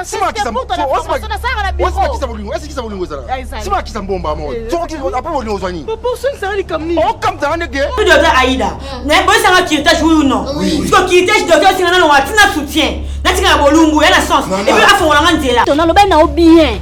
C'est moi qui ça bolingo. Est-ce que ça bolingo ça? C'est moi qui ça bomba moi. Après bolingo soigné. Pour ça ça les comme ni. Oh comme ça on est gay. Le docteur Aïda. N'est pas ça qui tâche oui ou non. Parce que qui tâche docteur c'est na on a tina soutien. Na tina bolungu ya la sens. Et puis afon on la ngela. On a le ben na bien.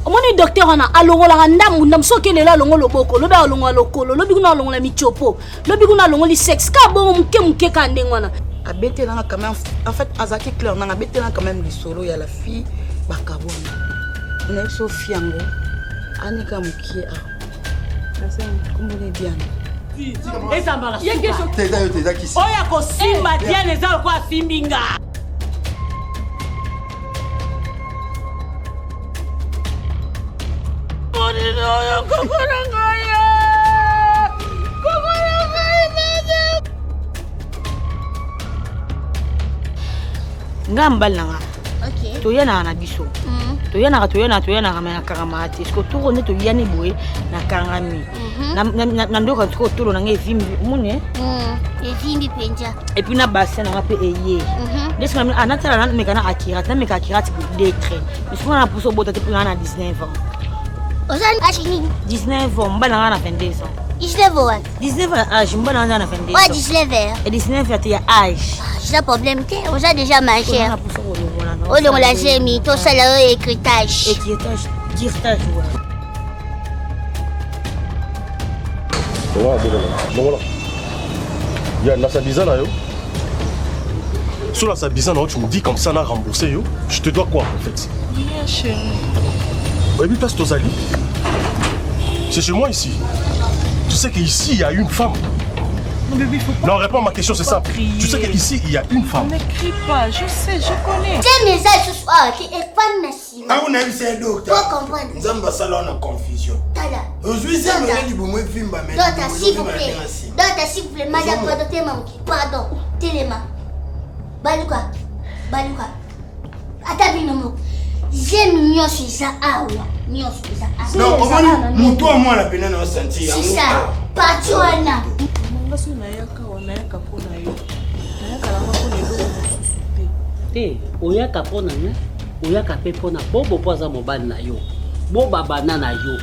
Mon docteur on a alongola ndam ndam soki lela longo loboko lobe alongo lokolo lobi kuna alongo la michopo lobi kuna alongo li sexe ka bon muke ka ndengwana abete na quand même en fait azaki clair na abete na quand même lisolo ya la fille bakabona na Sophie yango anika mukie a ça kumbone bien et ça marche t'es qui oya ko simba dia les gens quoi simbinga. Ngambal nanga. OK. To yana na biso. To yana na karamati. Est-ce que to rone to yani boye na kangami. Na ndoka to to na ngevimbi mune. Evimbi penja. Et puis na bassin na pe eye. Est-ce que anatala na mekana akira, na meka akira ti décret. Est-ce que na pousso bota te na 19 ans. Ozan achini 19 ans, mbana na 22 ans. 19 ans. 19 ans âge, mbana na 22 ans. Ouais, 19 ans. Et 19 ans tu as âge. J'ai un problème que on a déjà marché. Oh non, la j'ai mis tout ça là écritage. Écritage, dirtage voilà. Voilà. Il y a la sabizana yo. Sur la sabizana tu me dis comme ça n'a remboursé yo. Je te dois quoi en fait? Bien chérie. Et puis place Tozali. C'est chez moi ici. Tu sais qu'ici il y a une femme. Non bébé, faut pas. Non, réponds à ma question, c'est simple. Tu sais qu'ici il y a une femme. Ne crie pas, je sais, je connais. J'ai mes ailes ce soir qui est pas merci. Ah on a vu c'est docteur. Faut comprendre. Zamba salon en confusion. Tala. Aujourd'hui c'est le du bon film ba mais. Docteur s'il vous plaît. Docteur s'il vous plaît, madame docteur manki. Pardon. Téléma. Baluka. Atabinomo. J'ai mignon sur ça ah ouais. Mignon sur ça. Non, comment mon toi moi la peine na senti. C'est ça. Patuana. Ngaso na yaka wana yaka pona yo. Na yaka la mako le do susute. Te oyaka pona ne oyaka pe pona bobo poza mobali na yo boba bana na yo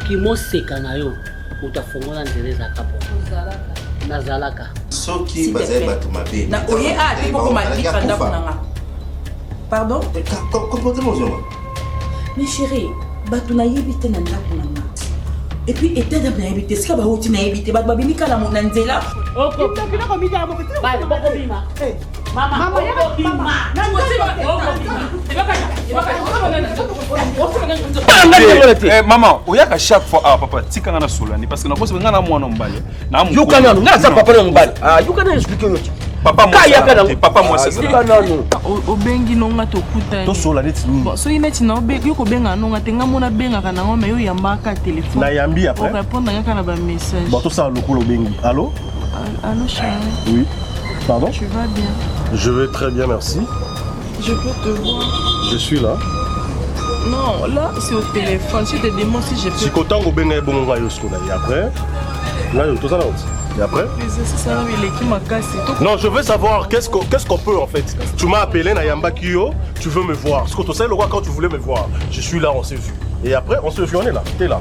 kimoseka na yo utafongola nzele za kapo nazalaka soki bazali bato mabe na oye a te poko malifa ndako nanga. Pardon? Comportement ozoma. Mais chérie, bato na yebite na ndako nanga. Et puis état d'âme na yebite, est-ce que ba hoti na yebite ba babimika la mona nzela? Oh, tu n'as pas mis dans mon petit. Ba boko bima. Maman, maman, oyaka chaque fois ah papa tika ngana solani parce que na bosse ngana mwana mbale. Na mu. Yukana ngana za papa na mbale. Ah yukana expliquer yo. Papa moi c'est ça. Obengi nonga to kuta. To sola neti nini? So ineti na obengi yoko benga nonga tenga mona benga kana ngoma yo yambaka téléphone. Na yambi après. On répondre ngaka na ba message. Bon to ça lokolo bengi. Allô? Allô chérie. Oui. Pardon? Tu vas bien? Je vais très bien, merci. Je peux te voir. Je suis là. Non, là c'est au téléphone. Si tu te demandes si je peux. Si content au benga bon va yosko là et après là yo to ça là. Et après? Non, je veux savoir qu'est-ce qu'on peut en fait. Tu m'as appelé Nayamba Kiyo, tu veux me voir. Ce que tu sais le roi quand tu voulais me voir. Je suis là, on s'est vu. Et après on se vu, on est là. T'es là.